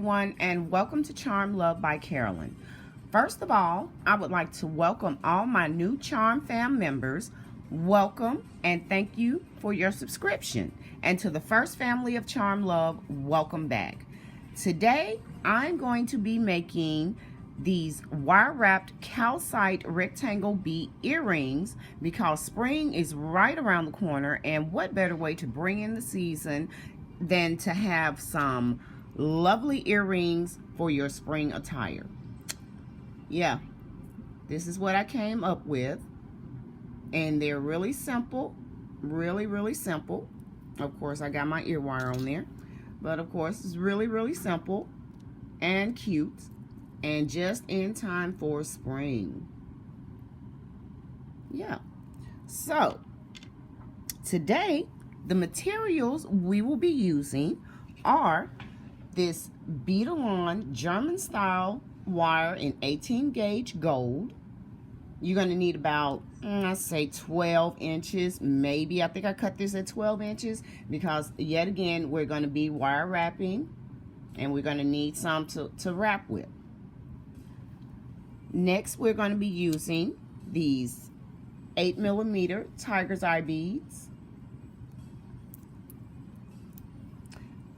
everyone, and welcome to Charm Love by Carolyn. First of all, I would like to welcome all my new Charm fam members. Welcome and thank you for your subscription. And to the first family of Charm Love, welcome back. Today, I'm going to be making these wire-wrapped calcite rectangle bead earrings because spring is right around the corner, and what better way to bring in the season than to have some lovely earrings for your spring attire. Yeah, this is what I came up with, and they're really simple, really simple. Of course, I got my ear wire on there, but of course it's really simple and cute and just in time for spring. Yeah, so today the materials we will be using are this beadalon German style wire in 18 gauge gold. You're going to need about, I say 12 inches, maybe. I think I cut this at 12 inches because yet again, we're going to be wire wrapping and we're going to need some to wrap with. Next, we're going to be using these 8mm tiger's eye beads.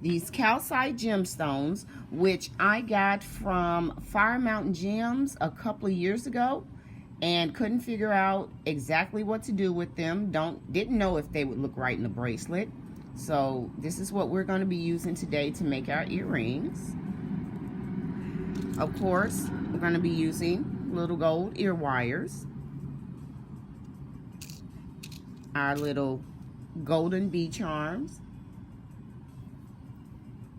These calcite gemstones, which I got from Fire Mountain Gems a couple of years ago and couldn't figure out exactly what to do with them. Didn't know if they would look right in the bracelet. So this is what we're going to be using today to make our earrings. Of course, we're going to be using little gold ear wires, our little golden bead charms,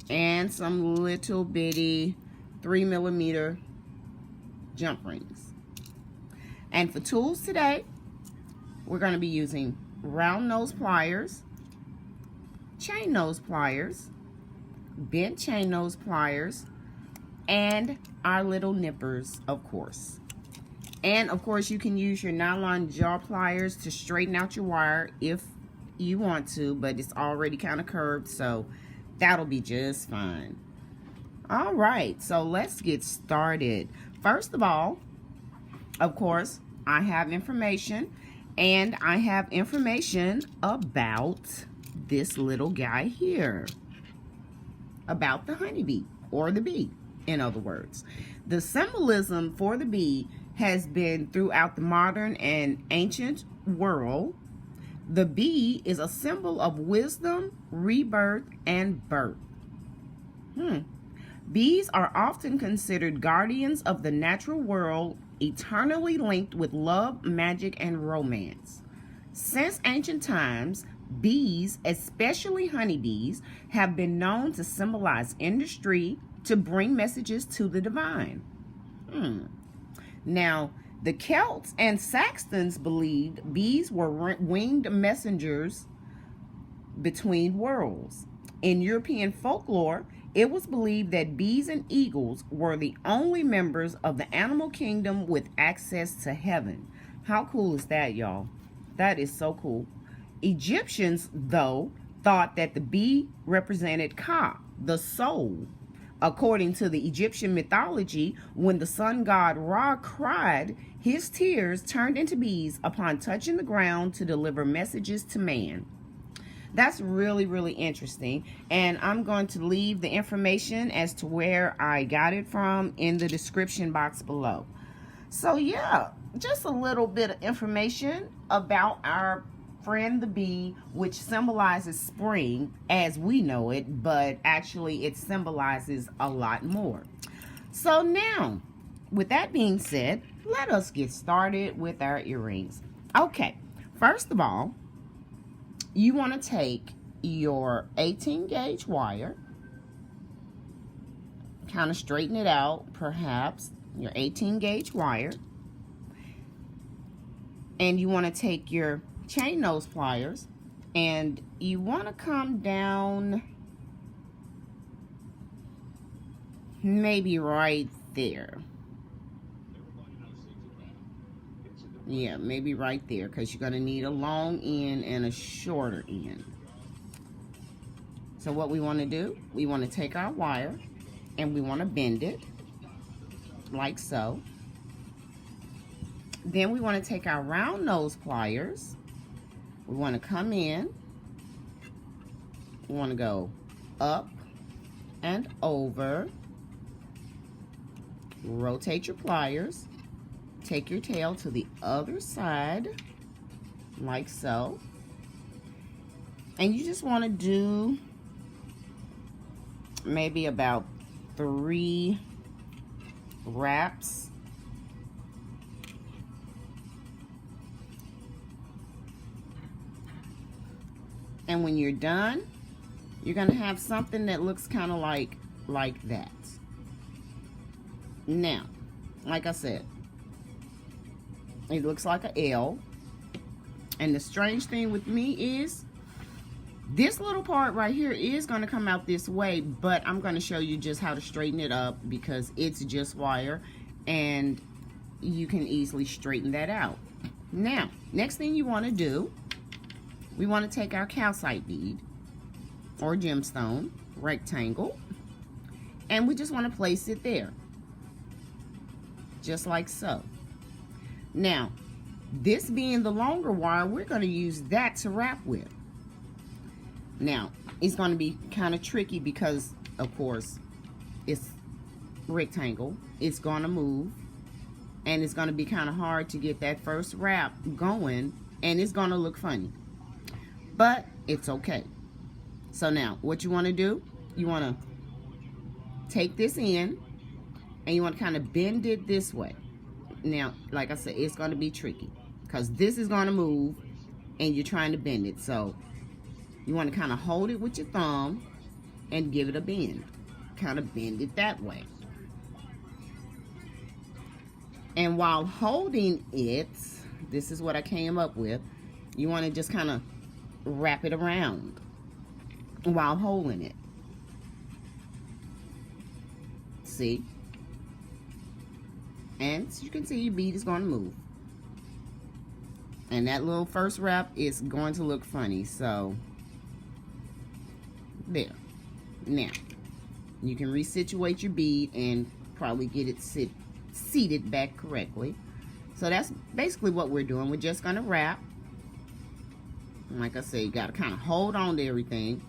and some little bitty 3mm jump rings. And for tools today, we're going to be using round nose pliers, chain nose pliers, bent chain nose pliers, and our little nippers, of course. And of course, you can use your nylon jaw pliers to straighten out your wire if you want to, but it's already kind of curved, so that'll be just fine. All right, so let's get started. First of all, of course, I have information, and I have information about this little guy here, about the honeybee, or the bee, in other words. The symbolism for the bee has been throughout the modern and ancient world. The bee is a symbol of wisdom, rebirth, and birth. Bees are often considered guardians of the natural world, eternally linked with love, magic, and romance. Since ancient times, bees, especially honeybees, have been known to symbolize industry, to bring messages to the divine. Now, the Celts and Saxons believed bees were winged messengers between worlds. In European folklore, it was believed that bees and eagles were the only members of the animal kingdom with access to heaven. How cool is that, y'all? That is so cool. Egyptians, though, thought that the bee represented Ka, the soul. According to the Egyptian mythology, when the sun god Ra cried, his tears turned into bees upon touching the ground to deliver messages to man. That's really interesting, and I'm going to leave the information as to where I got it from in the description box below. So yeah, just a little bit of information about our friend the bee, which symbolizes spring as we know it, but actually it symbolizes a lot more. So now, with that being said, let us get started with our earrings. Okay, first of all, you want to take your 18 gauge wire, kind of straighten it out, perhaps, your 18 gauge wire, and you want to take your chain nose pliers, and you want to come down maybe right there. Yeah, maybe right there, because you're going to need a long end and a shorter end. So what we want to do, we want to take our wire and we want to bend it like so. Then we want to take our round nose pliers. We want to come in. We want to go up and over. Rotate your pliers. Take your tail to the other side like so. And you just want to do maybe about 3 wraps. And when you're done, you're going to have something that looks kind of like that. Now, like I said, it looks like an L. And the strange thing with me is this little part right here is going to come out this way, but I'm going to show you just how to straighten it up because it's just wire and you can easily straighten that out. Now, next thing you want to do, we want to take our calcite bead or gemstone rectangle, and we just want to place it there, just like so. Now, this being the longer wire, we're going to use that to wrap with. Now, it's going to be kind of tricky because, of course, it's rectangle. It's going to move, and it's going to be kind of hard to get that first wrap going, and it's going to look funny. But it's okay. So now, what you want to do, you want to take this in, and you want to kind of bend it this way. Now, like I said, it's going to be tricky because this is going to move, and you're trying to bend it. So you want to kind of hold it with your thumb and give it a bend. Kind of bend it that way. And while holding it, this is what I came up with. You want to just kind of wrap it around while holding it. See? And as you can see, your bead is going to move. And that little first wrap is going to look funny. So, there. Now, you can resituate your bead and probably get it seated back correctly. So that's basically what we're doing. We're just going to wrap. And like I said, you got to kind of hold on to everything.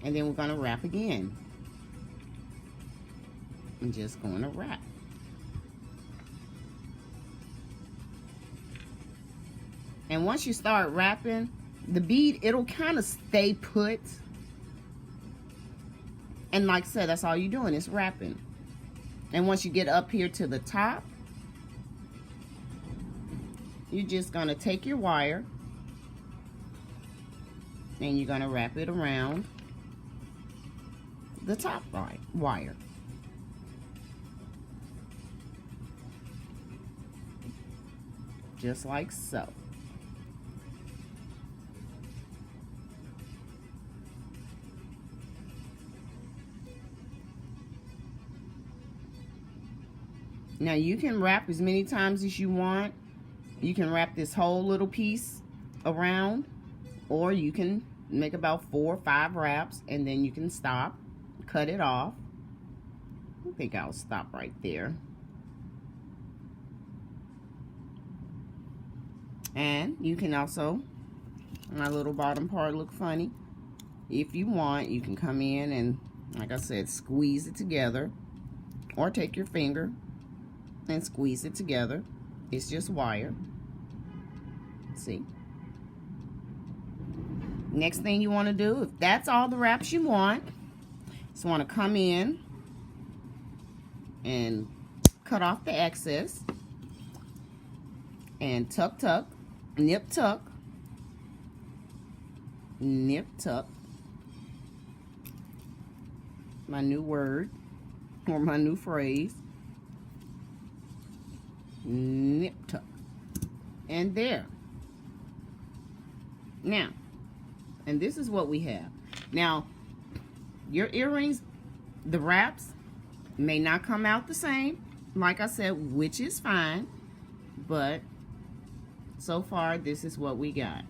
And then we're going to wrap again. I'm just going to wrap. And once you start wrapping, the bead, it'll kind of stay put. And like I said, that's all you're doing is wrapping. And once you get up here to the top, you're just going to take your wire and you're going to wrap it around the top wire. Just like so. Now you can wrap as many times as you want. You can wrap this whole little piece around, or you can make about 4 or 5 wraps and then you can stop, cut it off. I think I'll stop right there. And you can also, my little bottom part look funny. If you want, you can come in and, like I said, squeeze it together, or take your finger and squeeze it together. It's just wire. See? Next thing you want to do, if that's all the wraps you want, just want to come in and cut off the excess and tuck, nip tuck, nip tuck. My new word or my new phrase. Nip tuck. And there. Now, and this is what we have. Now, your earrings, the wraps may not come out the same, like I said, which is fine, but so far this is what we got.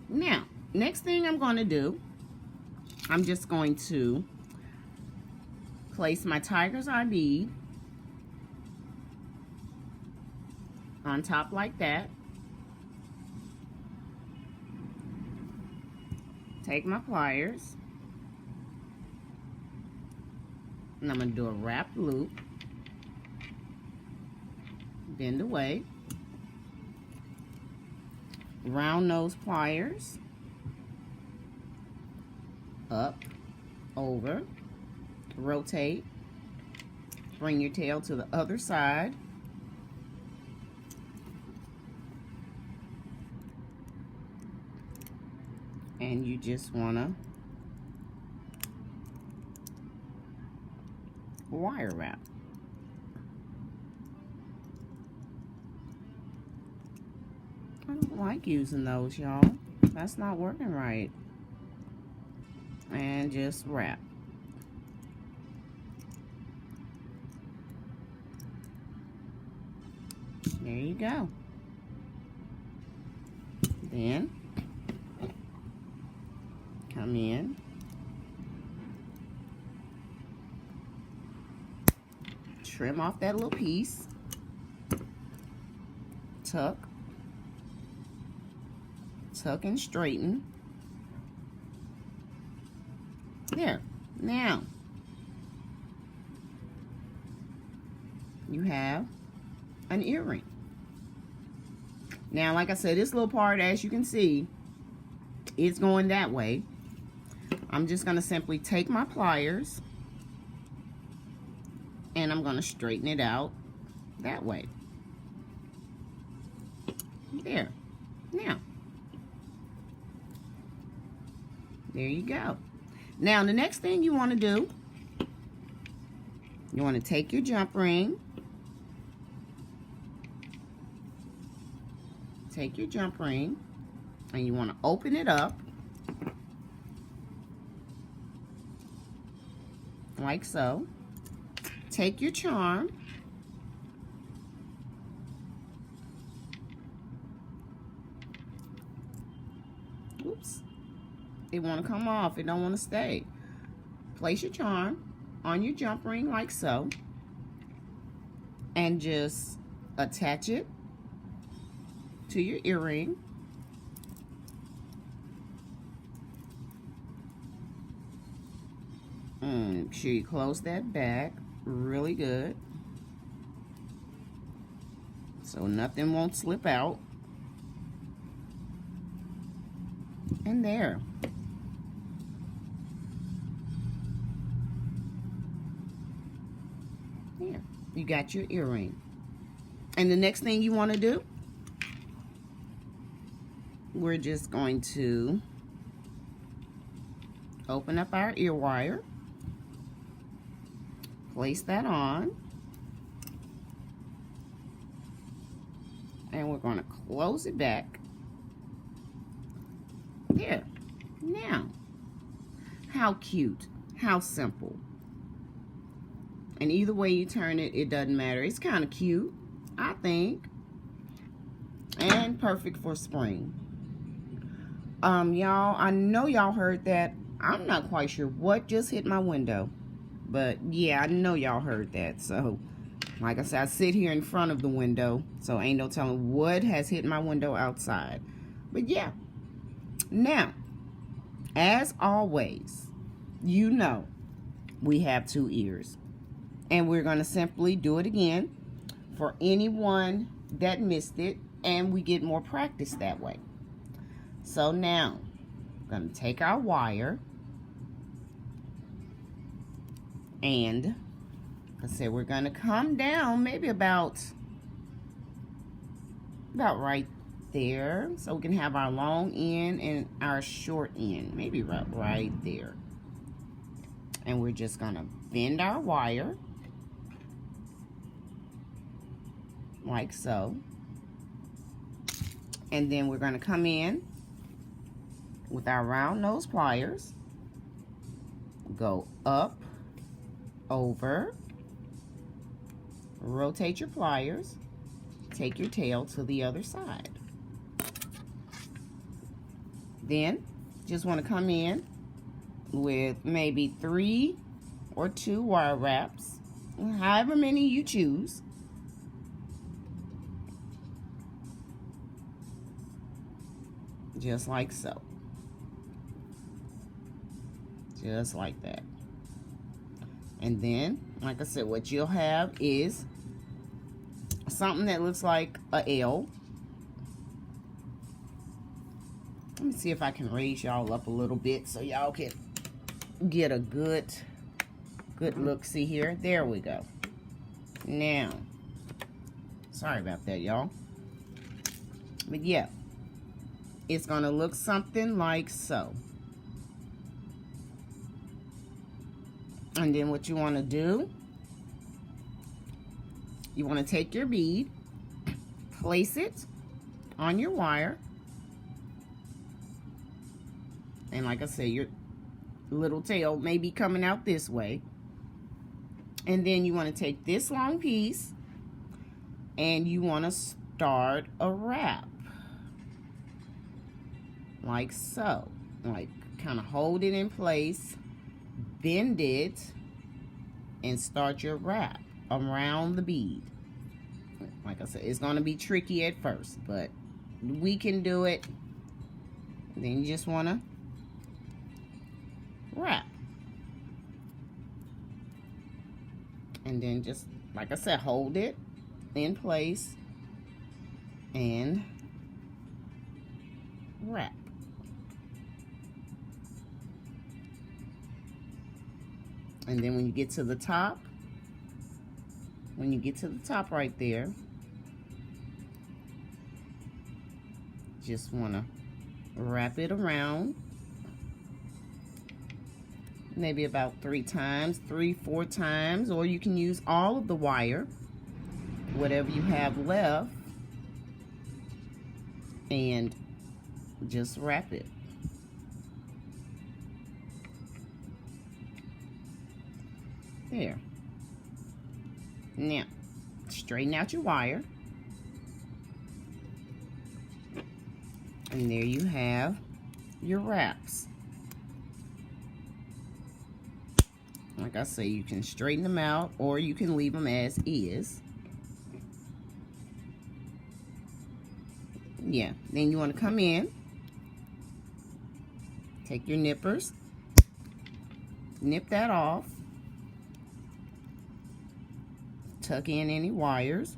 Now, next thing I'm going to do I'm just going to place my tiger's eye bead on top like that. Take my pliers, and I'm going to do a wrap loop, bend away, round nose pliers, up, over, rotate, bring your tail to the other side, and you just want to wire wrap. I don't like using those, y'all. That's not working right. And just wrap. There you go. Then come in, trim off that little piece, tuck and straighten. There. Now you have an earring. Now, like I said, this little part, as you can see, it's going that way. I'm just going to simply take my pliers and I'm going to straighten it out that way. There. Now, there you go. Now, the next thing you want to do, you want to take your jump ring, and you want to open it up like so. Take your charm, oops, it want to come off, it don't want to stay. Place your charm on your jump ring like so, and just attach it to your earring. Make sure you close that back really good so nothing won't slip out. And there. There. You got your earring. And the next thing you want to do, we're just going to open up our ear wire, place that on, and we're going to close it back. There. Now, how cute, how simple. And either way you turn it, it doesn't matter. It's kind of cute, I think, and perfect for spring. Y'all, I know y'all heard that. I'm not quite sure what just hit my window, but yeah, I know y'all heard that. So, like I said, I sit here in front of the window, so ain't no telling what has hit my window outside. But yeah, now, as always, you know, we have 2 ears, and we're going to simply do it again for anyone that missed it, and we get more practice that way. So now, I'm going to take our wire, and like I said, we're going to come down maybe about right there, so we can have our long end and our short end, maybe right there. And we're just going to bend our wire like so, and then we're going to come in with our round nose pliers, go up, over, rotate your pliers, take your tail to the other side. Then just want to come in with maybe 3 or 2 wire wraps, however many you choose. Just like so. Just like that. And then, like I said, what you'll have is something that looks like a L. Let me see if I can raise y'all up a little bit so y'all can get a good look. See here? There we go. Now, sorry about that, y'all. But yeah, it's going to look something like so. And then what you want to do, you want to take your bead, place it on your wire, and like I said, your little tail may be coming out this way. And then you want to take this long piece and you want to start a wrap like so. Like kind of hold it in place, bend it, and start your wrap around the bead. Like I said, it's going to be tricky at first, but we can do it. Then you just want to wrap. And then just, like I said, hold it in place and wrap. And then when you get to the top, right there, just want to wrap it around. Maybe about 3 times, 4 times, or you can use all of the wire, whatever you have left, and just wrap it. There. Now, straighten out your wire. And there you have your wraps. Like I say, you can straighten them out or you can leave them as is. Yeah, then you want to come in, take your nippers, nip that off, tuck in any wires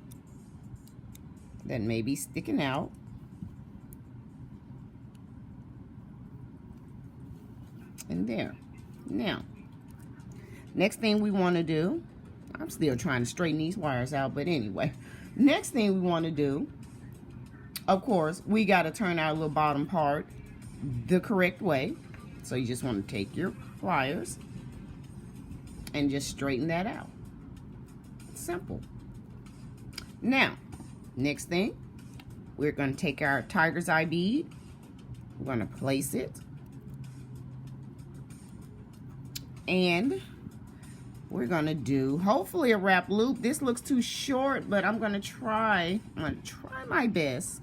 that may be sticking out. And there. Now, next thing we want to do, I'm still trying to straighten these wires out, but anyway, next thing we want to do, of course, we got to turn our little bottom part the correct way. So you just want to take your pliers and just straighten that out. Simple. Now, next thing, we're going to take our tiger's eye bead. We're going to place it. And we're going to do, hopefully, a wrap loop. This looks too short, but I'm going to try my best.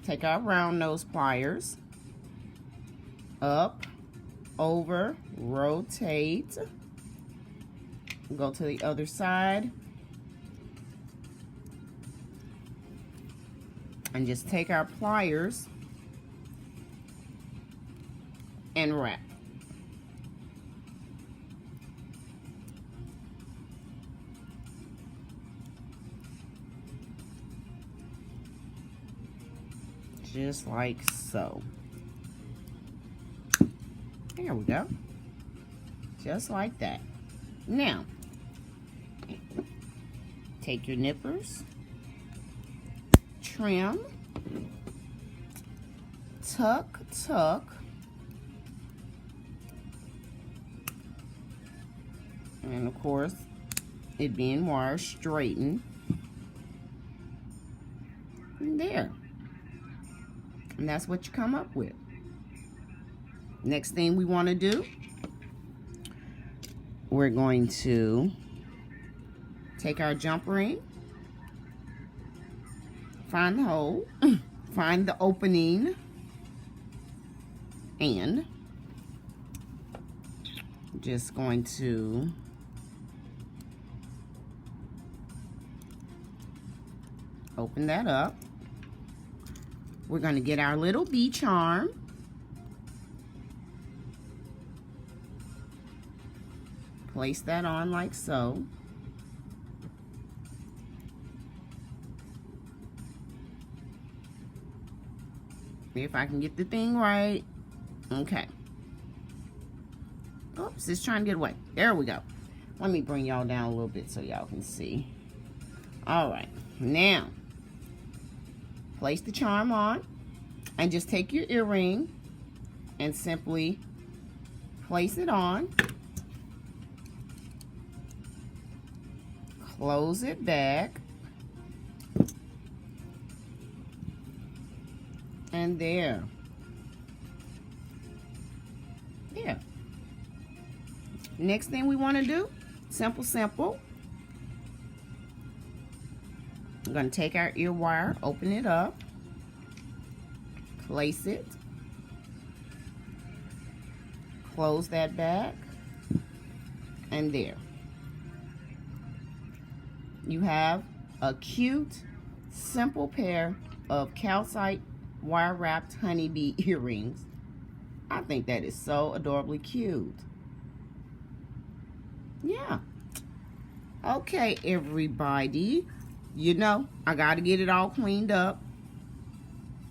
Take our round nose pliers. Up, over, rotate. Go to the other side. And just take our pliers and wrap. Just like so. There we go. Just like that. Now, take your nippers, trim, tuck, and of course, it being wire, straighten. And there. And that's what you come up with. Next thing we want to do, we're going to take our jump ring, find the hole, find the opening, and Just going to open that up. We're going to get our little bee charm. Place that on like so. See if I can get the thing right. Okay. Oops, it's trying to get away. There we go. Let me bring y'all down a little bit so y'all can see. All right, now place the charm on and just take your earring and simply place it on. Close it back. And there. There. Next thing we want to do, simple. I'm going to take our ear wire, open it up, place it, close that back, and there. You have a cute, simple pair of calcite wire-wrapped honeybee earrings. I think that is so adorably cute. Yeah. Okay, everybody. You know, I got to get it all cleaned up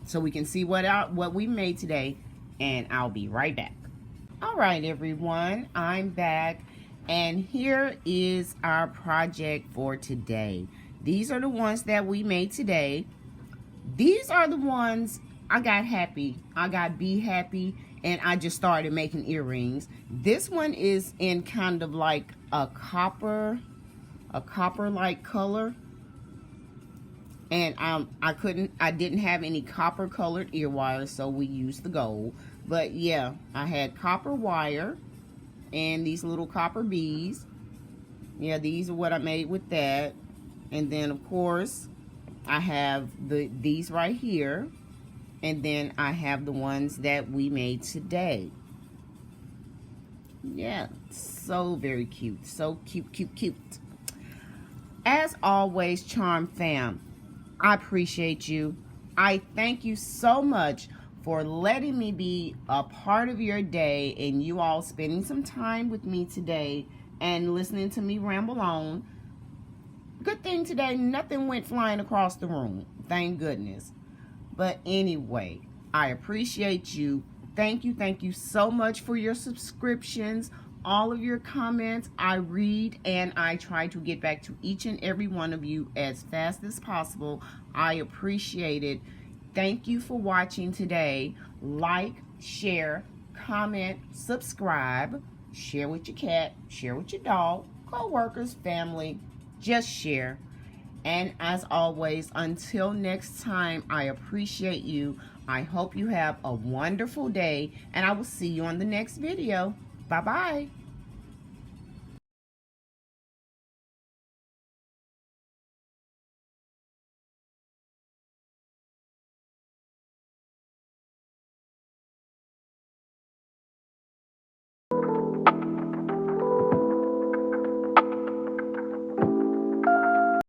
so we can see what we made today, and I'll be right back. All right, everyone, I'm back, and here is our project for today. These are the ones that we made today. These are the ones I got happy. I got bee happy, and I just started making earrings. This one is in kind of like a copper-like color. And I didn't have any copper colored ear wires, so we used the gold. But yeah, I had copper wire and these little copper beads. Yeah, these are what I made with that. And then of course, I have these right here. And then I have the ones that we made today. Yeah, so very cute. So cute. As always, Charm Fam, I appreciate you. I thank you so much for letting me be a part of your day and you all spending some time with me today and listening to me ramble on. Good thing today, nothing went flying across the room. Thank goodness. But anyway, I appreciate you. Thank you so much for your subscriptions. All of your comments I read, and I try to get back to each and every one of you as fast as possible. I appreciate it. Thank you for watching today. Like, share, comment, subscribe, share with your cat, share with your dog, co-workers, family, just share. And as always, until next time, I appreciate you. I hope you have a wonderful day, and I will see you on the next video. Bye-bye.